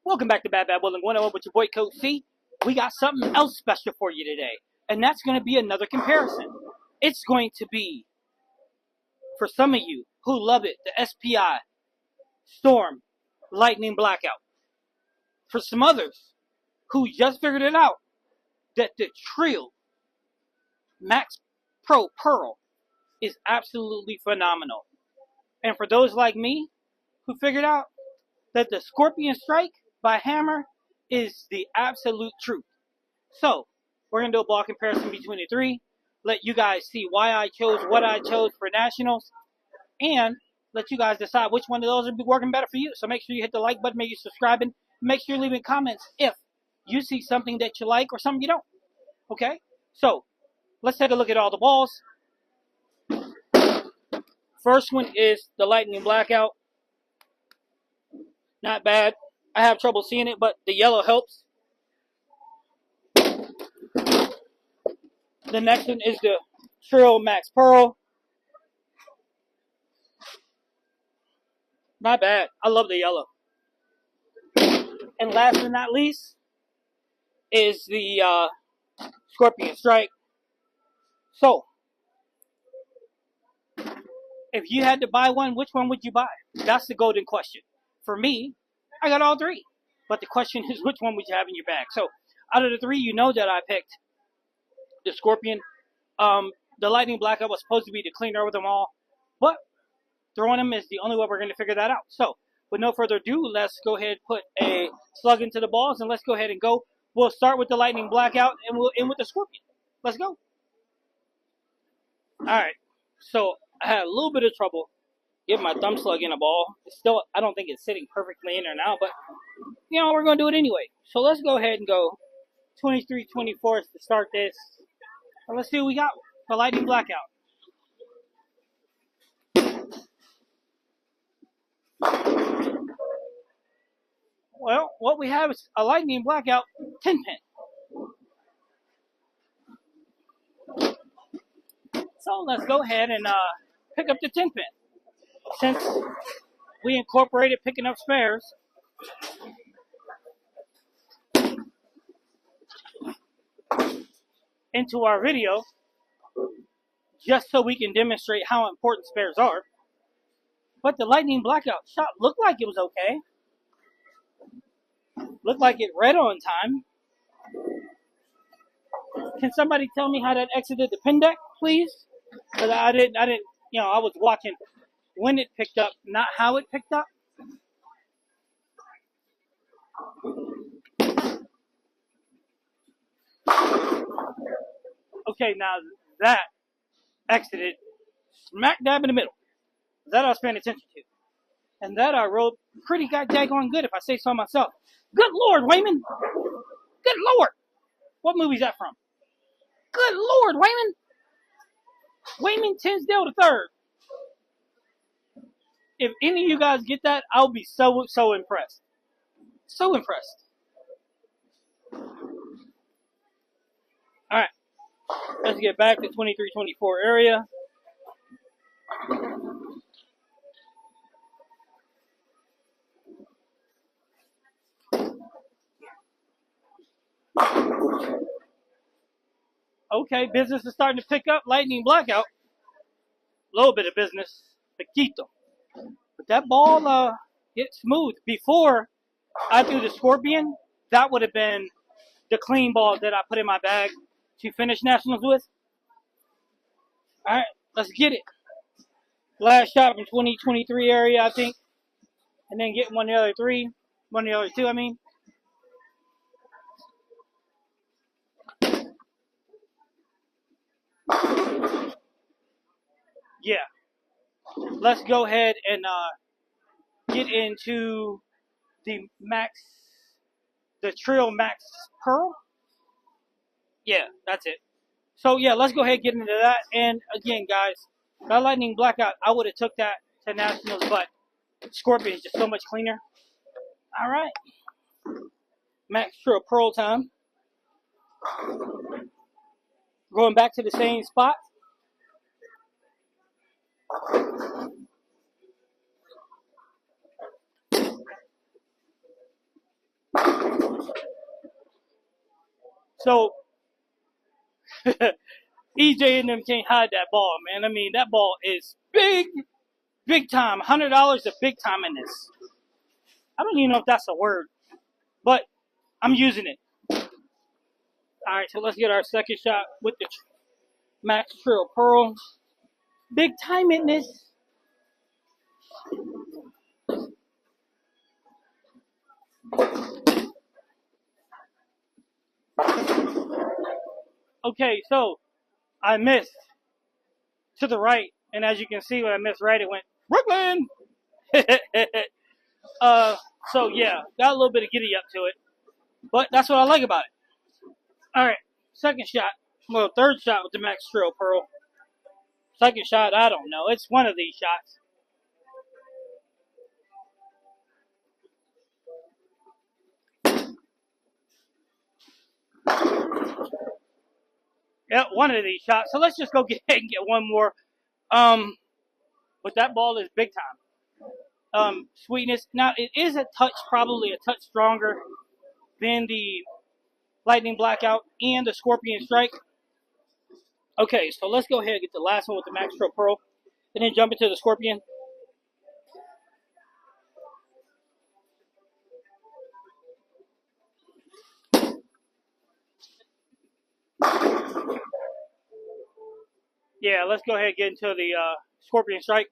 Welcome back to Bad Willing 101 with your boy Coach C. We got something else special for you today, and that's going to be another comparison. It's going to be, for some of you who love it, the SPI Storm Lightning Blackout. For some others who just figured it out, that the Trill Max Pro Pearl is absolutely phenomenal. And for those like me who figured out that the Scorpion Strike by Hammer is the absolute truth. So, we're going to do a ball comparison between the three, let you guys see why I chose what I chose for Nationals, and let you guys decide which one of those will be working better for you. So make sure you hit the like button, make sure you're subscribing, make sure you're leaving comments if you see something that you like or something you don't. Okay? So, let's take a look at all the balls. First one is the Lightning Blackout. Not bad. I have trouble seeing it, but the yellow helps. The next one is the Trill Max Pearl. Not bad. I love the yellow. And last but not least is the Scorpion Strike. So, if you had to buy one, which one would you buy? That's the golden question. For me, I got all three. But the question is, which one would you have in your bag? So, out of the three, you know that I picked the Scorpion. The Lightning Blackout was supposed to be the cleaner of them all. But throwing them is the only way we're going to figure that out. So, with no further ado, let's go ahead and put a slug into the balls, and let's go ahead and go. We'll start with the Lightning Blackout, and we'll end with the Scorpion. Let's go. All right. So, I had a little bit of trouble getting my thumb slug in a ball. It's still, I don't think it's sitting perfectly in there now, but, you know, we're going to do it anyway. So, let's go ahead and go 23-24 to start this. And let's see what we got. The Lightning Blackout. Well, what we have is a Lightning Blackout 10-pin. So let's go ahead and pick up the 10-pin. Since we incorporated picking up spares, into our video, just so we can demonstrate how important spares are. But the Lightning Blackout shot looked like it was okay. Looked like it read on time. Can somebody tell me how that exited the pin deck, please? Because I didn't, you know, I was watching when it picked up, not how it picked up. Okay, now that exited smack dab in the middle. That I was paying attention to. And that I rode pretty daggone good, if I say so myself. Good Lord, Wayman! Good Lord! What movie is that from? Good Lord, Wayman! Wayman Tinsdale III. If any of you guys get that, I'll be so impressed. So impressed. Alright. Let's get back to 23-24 area. Okay, business is starting to pick up. Lightning Blackout. A little bit of business. Poquito. But that ball hit smooth. Before I threw the Scorpion, that would have been the clean ball that I put in my bag to finish Nationals with. Alright, let's get it. Last shot from 2023 area, I think. And then get one of the other three. One of the other two, I mean. Yeah. Let's go ahead and get into the Trill Max Pearl. Yeah, that's it. So yeah, let's go ahead and get into that. And again, guys, that Lightning Blackout, I would have took that to Nationals, but Scorpion is just so much cleaner. All right, Max Trill Pearl time. Going back to the same spot. So EJ and them can't hide that ball, man. I mean, that ball is big, big time. $100 is big time in this. I don't even know if that's a word, but I'm using it. All right, so let's get our second shot with the Max Trill Pearl. Big time in this. Okay, so I missed to the right, and as you can see, when I missed right, it went Brooklyn. So yeah, got a little bit of giddy up to it, but that's what I like about it. All right, second shot. Well, third shot with the Max Trill Pearl. Second shot, I don't know. It's one of these shots. Yeah, one of these shots. So let's just go get and get one more. But that ball is big time. Sweetness. Now it is a touch, probably a touch stronger than the Lightning Blackout and the Scorpion Strike. Okay, so let's go ahead and get the last one with the Max Trill Pearl, and then jump into the Scorpion. Yeah, let's go ahead and get into the Scorpion Strike.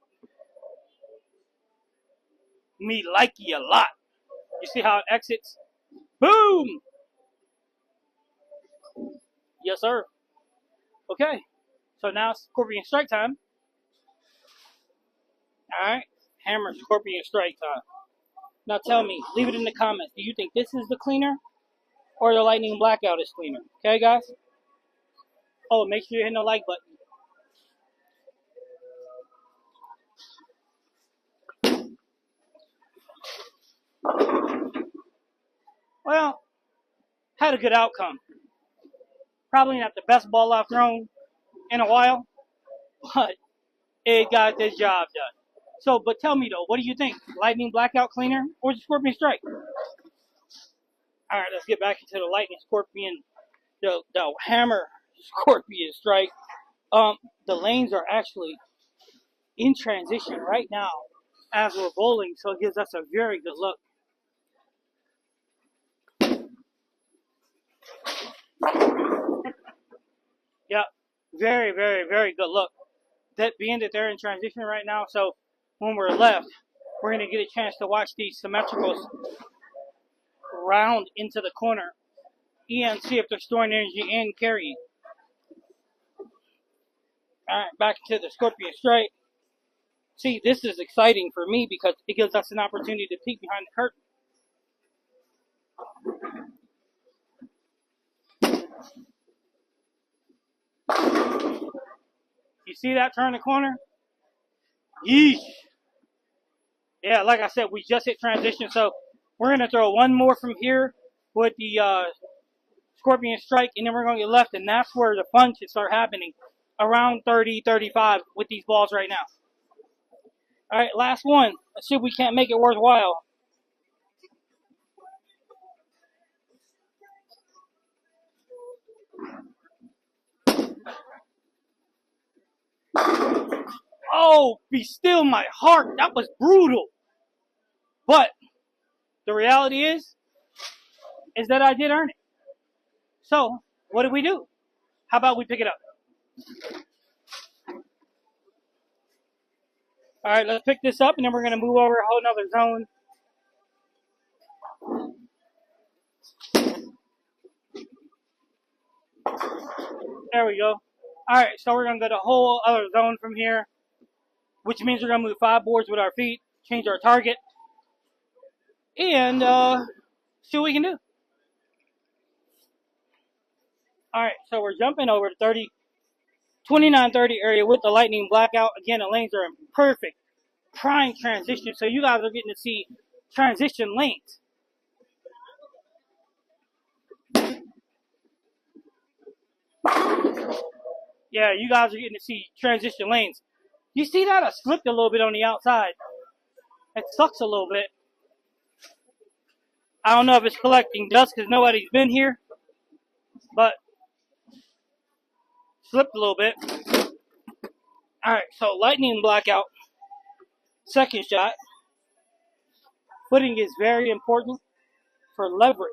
Me like you a lot. You see how it exits? Boom! Yes, sir. Okay, so now Scorpion Strike time. Alright, Hammer Scorpion Strike time. Now tell me, leave it in the comments. Do you think this is the cleaner or the Lightning Blackout is cleaner? Okay, guys? Oh, make sure you hit the like button. Well, had a good outcome. Probably not the best ball I've thrown in a while, but it got the job done. So, but tell me though, what do you think? Lightning Blackout cleaner or the Scorpion Strike? All right, let's get back into the Lightning Scorpion, the Hammer Scorpion Strike. The lanes are actually in transition right now as we're bowling, so it gives us a very good look. Yeah, very, very, very good look. That being that they're in transition right now, so when we're left, we're going to get a chance to watch these symmetricals round into the corner and see if they're storing energy and carrying. All right, back to the Scorpion Strike. See, this is exciting for me because it gives us an opportunity to peek behind the curtain. You see that turn the corner? Yeesh. Yeah, like I said, we just hit transition, so we're going to throw one more from here with the Scorpion Strike, and then we're going to get left, and that's where the fun should start happening. Around 30, 35 with these balls right now. All right, last one. Let's see if we can't make it worthwhile. Oh, be still my heart. That was brutal. But the reality is that I did earn it. So, what do we do? How about we pick it up? All right, let's pick this up, and then we're going to move over a whole nother zone. There we go. All right, so we're going to go to a whole other zone from here, which means we're going to move 5 boards with our feet, change our target, and see what we can do. All right, so we're jumping over to 29-30 area with the Lightning Blackout. Again, the lanes are in perfect prime transition, so you guys are getting to see transition lanes. Yeah, you guys are getting to see transition lanes. You see that? I slipped a little bit on the outside. It sucks a little bit. I don't know if it's collecting dust because nobody's been here, but slipped a little bit. Alright, so lightning blackout. Second shot. Footing is very important for leverage.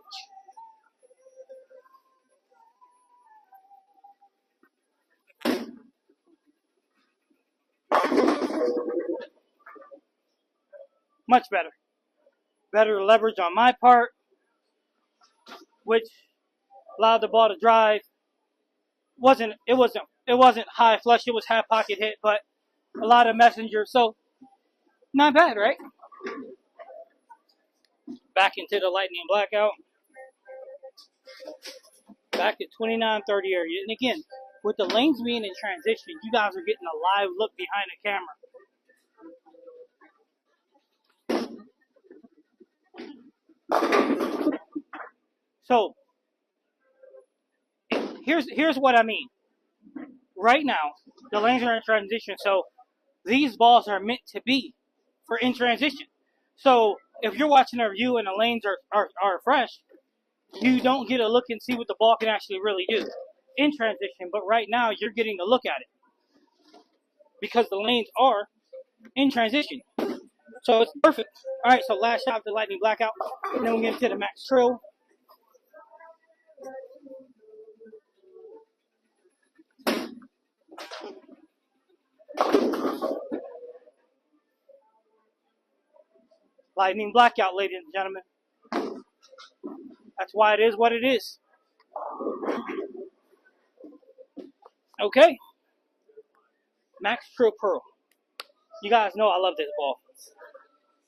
Much better. Better leverage on my part, which allowed the ball to drive. It wasn't high flush, it was half pocket hit, but a lot of messenger, so not bad, right? Back into the lightning blackout. Back at 29-30 area. And again, with the lanes being in transition, you guys are getting a live look behind the camera. So here's what I mean. Right now, the lanes are in transition, so these balls are meant to be for in transition. So if you're watching a review and the lanes are fresh, you don't get a look and see what the ball can actually really do in transition. But right now, you're getting a look at it because the lanes are in transition. So it's perfect. All right, so last shot of the lightning blackout. And then we'll get into the max trill. Lightning blackout, ladies and gentlemen. That's why it is what it is. Okay. Max Trill Pearl. You guys know I love this ball.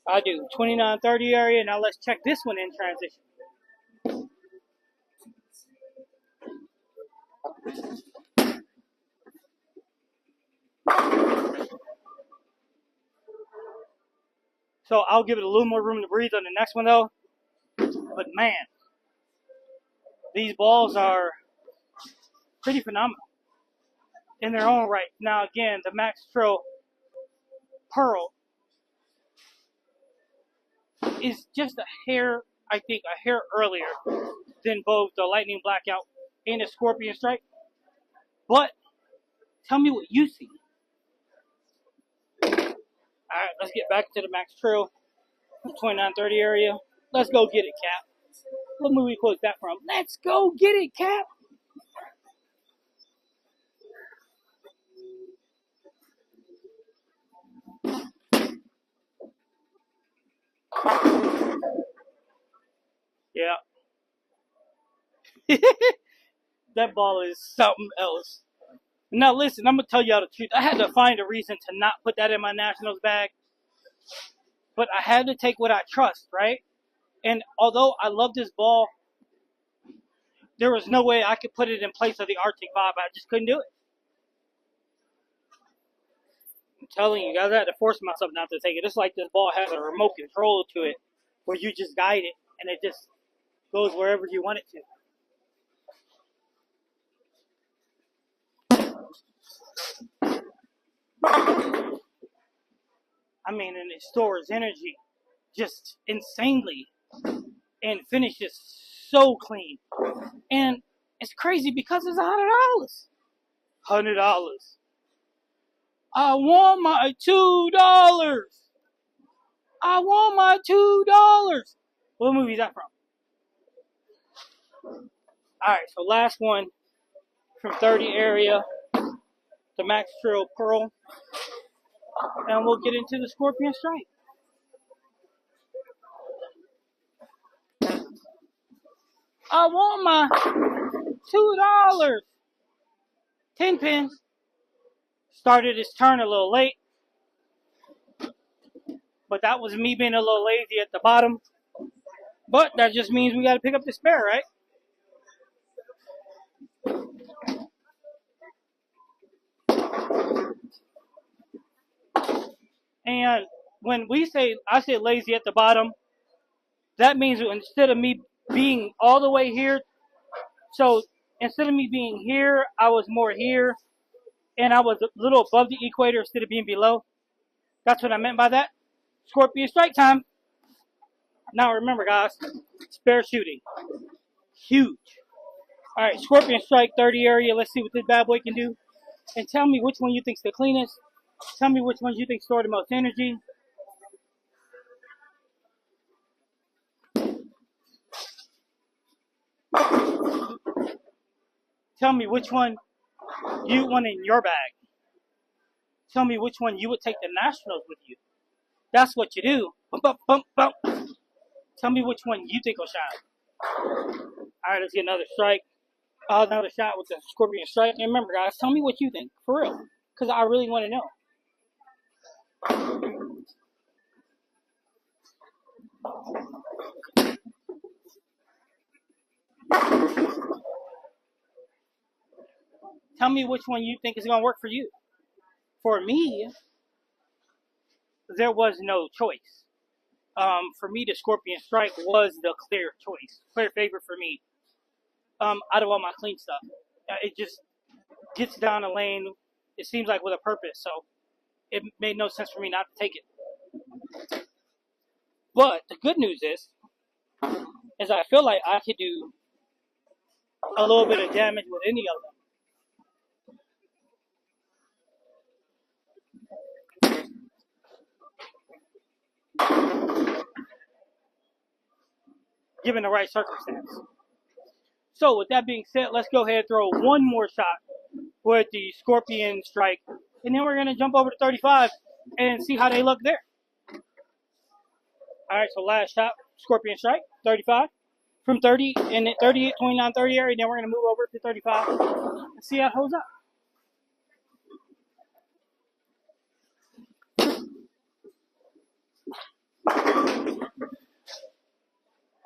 I do. 29-30 area. Now let's check this one in transition. So I'll give it a little more room to breathe on the next one though. But man, these balls are pretty phenomenal in their own right. Now again, the Max Trill Pearl is just a hair, I think, a hair earlier than both the Lightning Blackout and the Scorpion Strike. But tell me what you see. Alright, let's get back to the Max Trill, 29-30 area. Let's go get it, Cap. What movie quote that from? Let's go get it, Cap. Yeah. That ball is something else. Now listen, I'm going to tell y'all the truth. I had to find a reason to not put that in my Nationals bag. But I had to take what I trust, right? And although I love this ball, there was no way I could put it in place of the Arctic Vibe. I just couldn't do it. I'm telling you guys, I had to force myself not to take it. It's like this ball has a remote control to it where you just guide it and it just goes wherever you want it to. I mean, and it stores energy just insanely and finishes so clean. And it's crazy because it's $100. $100. I want my $2. I want my $2. What movie is that from? Alright, so last one from 30 area, the Max Trill Pearl. And we'll get into the Scorpion Strike. I want my $2. 10 pins. Started his turn a little late. But that was me being a little lazy at the bottom. But that just means we got to pick up the spare, right? And when I say lazy at the bottom, that means instead of me being all the way here, so instead of me being here, I was more here, and I was a little above the equator instead of being below. That's what I meant by that. Scorpion Strike time. Now remember, guys, spare shooting. Huge. All right, Scorpion Strike 30 area. Let's see what this bad boy can do. And tell me which one you think's the cleanest. Tell me which ones you think store the most energy. Tell me which one you want in your bag. Tell me which one you would take the Nationals with you. That's what you do. Bump, bump, bump. Tell me which one you think will shine. All right, let's get another strike. Another shot with the Scorpion Strike. And remember, guys, tell me what you think. For real. Because I really want to know. Tell me which one you think is going to work for you. For me, there was no choice. For me, the Scorpion Strike was the clear choice. Clear favorite for me. Out of all my clean stuff. It just gets down the lane, it seems like with a purpose. So it made no sense for me not to take it. But the good news is I feel like I could do a little bit of damage with any of them, given the right circumstance. So with that being said, let's go ahead and throw one more shot with the Scorpion Strike. And then we're going to jump over to 35 and see how they look there. All right, so last shot, Scorpion Strike, 35. From 30 and 38, 29, 30 area. Then we're going to move over to 35 and see how it holds up.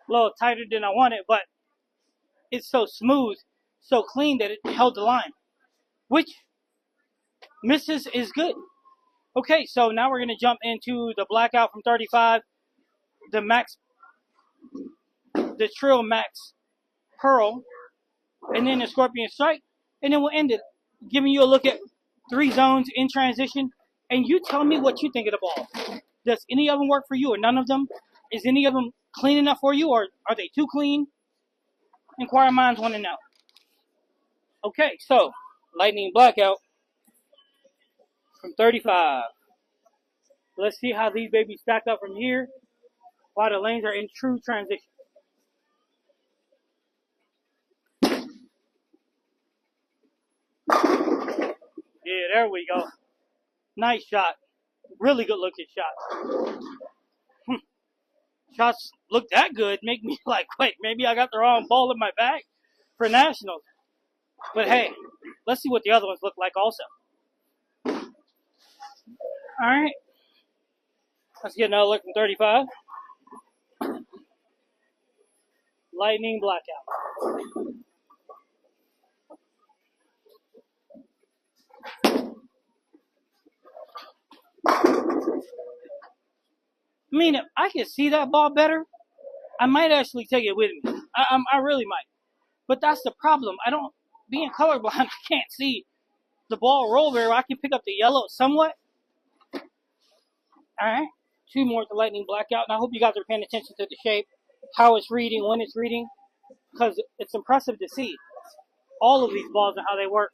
A little tighter than I wanted, but it's so smooth, so clean that it held the line, which misses is good. Okay, so now we're going to jump into the Blackout from 35, the Max, the Trill Max Pearl, and then the Scorpion Strike, and then we'll end it giving you a look at 3 zones in transition, and you tell me what you think of the ball. Does any of them work for you or none of them? Is any of them clean enough for you, or are they too clean? Inquiring minds want to know. Okay, so Lightning Blackout from 35. Let's see how these babies stack up from here while the lanes are in true transition. Yeah, there we go. Nice shot. Really good looking shot. Shots look that good, make me like, wait, maybe I got the wrong ball in my bag for Nationals. But hey, let's see what the other ones look like also. All right. Let's get another look from 35. Lightning Blackout. I mean, if I could see that ball better, I might actually take it with me. I really might. But that's the problem. Being colorblind, I can't see the ball roll very well. I can pick up the yellow somewhat. All right. 2 more at the Lightning Blackout. And I hope you guys are paying attention to the shape, how it's reading, when it's reading, because it's impressive to see all of these balls and how they work.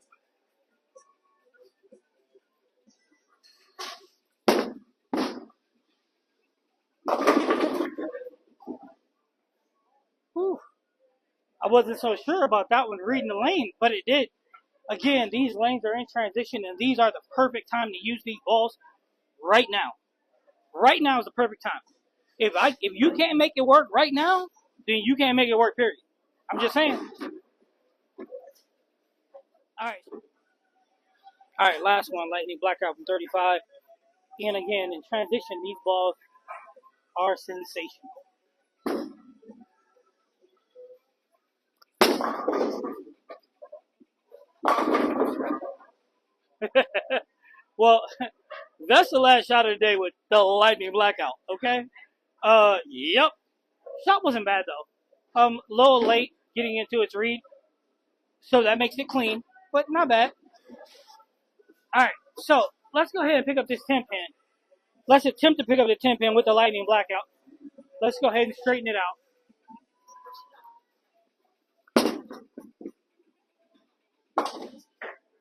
Whew. I wasn't so sure about that one reading the lane, but it did. Again, these lanes are in transition, and these are the perfect time to use these balls right now. Right now is the perfect time. If you can't make it work right now, then you can't make it work, period. I'm just saying. All right, last one, Lightning Blackout from 35. And again, in transition, these balls are sensational. Well, that's the last shot of the day with the Lightning Blackout, okay? Yep. Shot wasn't bad, though. Little late getting into its read, so that makes it clean, but not bad. All right, so let's go ahead and pick up this 10-pin. Let's attempt to pick up the 10-pin with the Lightning Blackout. let's go ahead and straighten it out.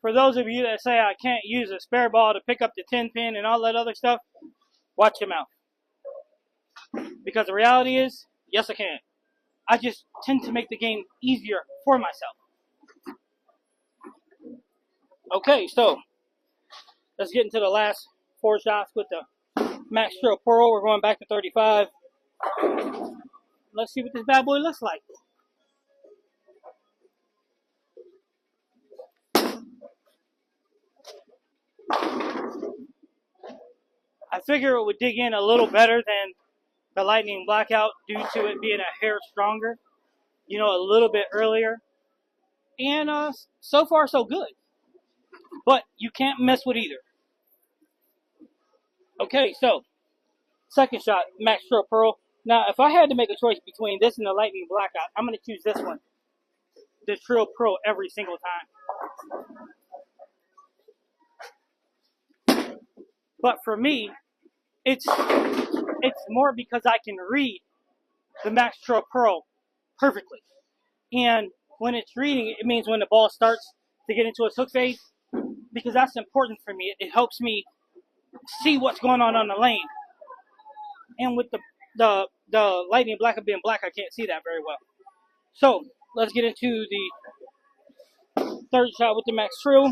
For those of you that say I can't use a spare ball to pick up the 10 pin and all that other stuff, watch your mouth. Because the reality is, yes, I can. I just tend to make the game easier for myself. Okay, so let's get into the last 4 shots with the Max Trail Pearl. We're going back to 35. Let's see what this bad boy looks like. I figure it would dig in a little better than the Lightning Blackout due to it being a hair stronger, you know, a little bit earlier. And so far, so good. But you can't mess with either. Okay, so second shot, Max Trail Pearl. Now, if I had to make a choice between this and the Lightning Blackout, I'm going to choose this one, the Trail Pearl, every single time. But for me, it's more because I can read the Max Trail Pearl perfectly. And when it's reading, it means when the ball starts to get into its hook phase, because that's important for me. It helps me see what's going on the lane. And with the Lightning Blackout being black, I can't see that very well. So let's get into the third shot with the Max Trail.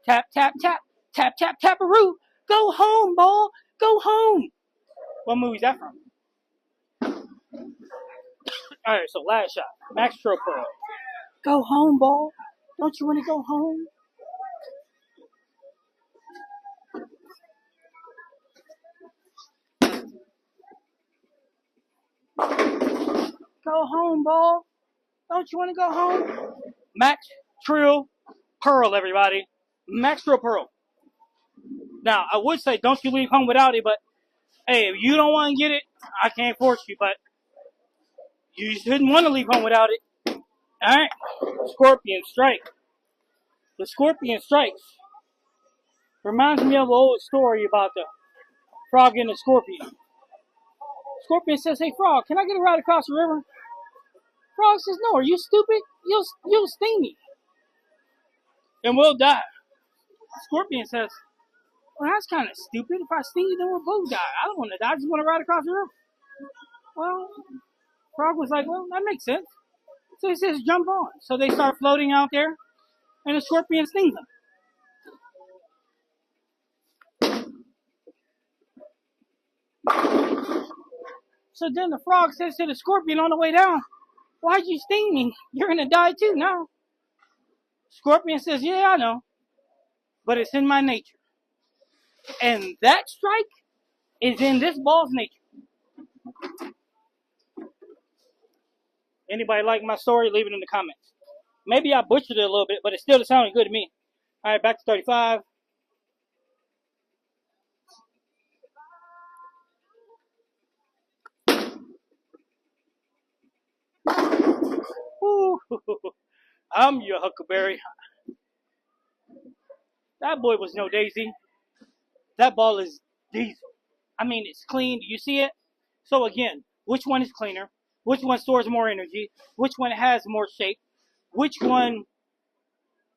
Tap, tap, tap, tap, tap, tap-a-roo. Go home, ball. Go home. What movie is that from? All right, so last shot. Max Trail Pearl. Go home, ball. Don't you want to go home? Go home, ball. Don't you want to go home? Max Trail Pearl, everybody. Max Trail Pearl. Now, I would say don't you leave home without it, but hey, if you don't want to get it, I can't force you, but you shouldn't want to leave home without it. Alright, Scorpion Strike. The Scorpion Strikes reminds me of an old story about the frog and the scorpion. Scorpion says, hey frog, can I get a ride across the river? Frog says, no, are you stupid? You'll sting me. And we'll die. Scorpion says, well, that's kind of stupid. If I sting you, then we'll both die. I don't want to die. I just want to ride across the river. Well, Frog was like, well, that makes sense. So he says, jump on. So they start floating out there, and the scorpion stings them. So then the frog says to the scorpion on the way down, why'd you sting me? You're going to die too now. Scorpion says, yeah, I know, but it's in my nature. And that strike is in this ball's nature. Anybody like my story? Leave it in the comments. Maybe I butchered it a little bit, but it still sounded good to me. All right, back to 35. Ooh, I'm your Huckleberry. That boy was no daisy. That ball is diesel. I mean, it's clean. Do you see it? So again, which one is cleaner? Which one stores more energy? Which one has more shape? Which one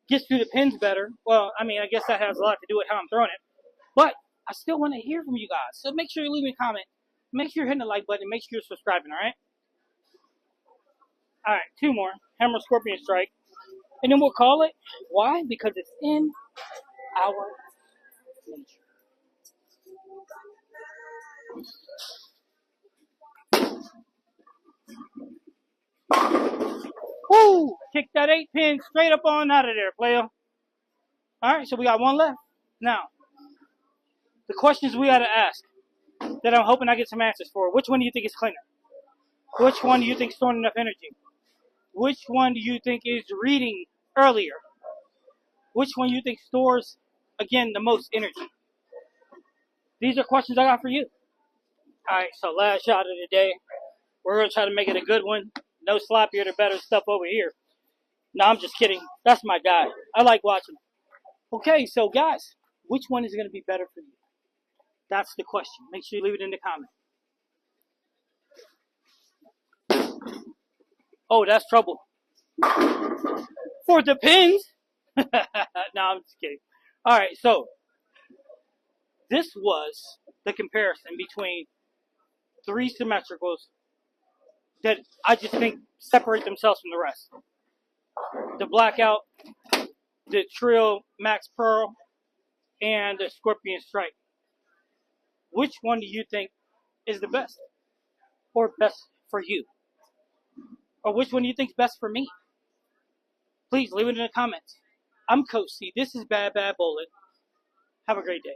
gets through the pins better? Well, I mean, I guess that has a lot to do with how I'm throwing it. But I still want to hear from you guys. So make sure you leave me a comment. Make sure you're hitting the like button. Make sure you're subscribing, all right? All right, 2 more. Hammer Scorpion Strike. And then we'll call it. Why? Because it's in our nature. Woo! Kick that 8-pin straight up on out of there, player. Alright, so we got one left. Now, the questions we gotta ask that I'm hoping I get some answers for. Which one do you think is cleaner? Which one do you think is storing enough energy? Which one do you think is reading earlier? Which one do you think stores, again, the most energy? These are questions I got for you. Alright, so last shot of the day. We're going to try to make it a good one. No sloppier, the better stuff over here. No, I'm just kidding. That's my guy. I like watching him. Okay, so guys, which one is going to be better for you? That's the question. Make sure you leave it in the comments. Oh, that's trouble. For the pins? No, I'm just kidding. All right, so this was the comparison between three symmetricals that I just think separate themselves from the rest. The Blackout, the Trill Max Pearl, and the Scorpion Strike. Which one do you think is the best? Or best for you? Or which one do you think is best for me? Please leave it in the comments. I'm Coach C. This is Bad Bad Bullet. Have a great day.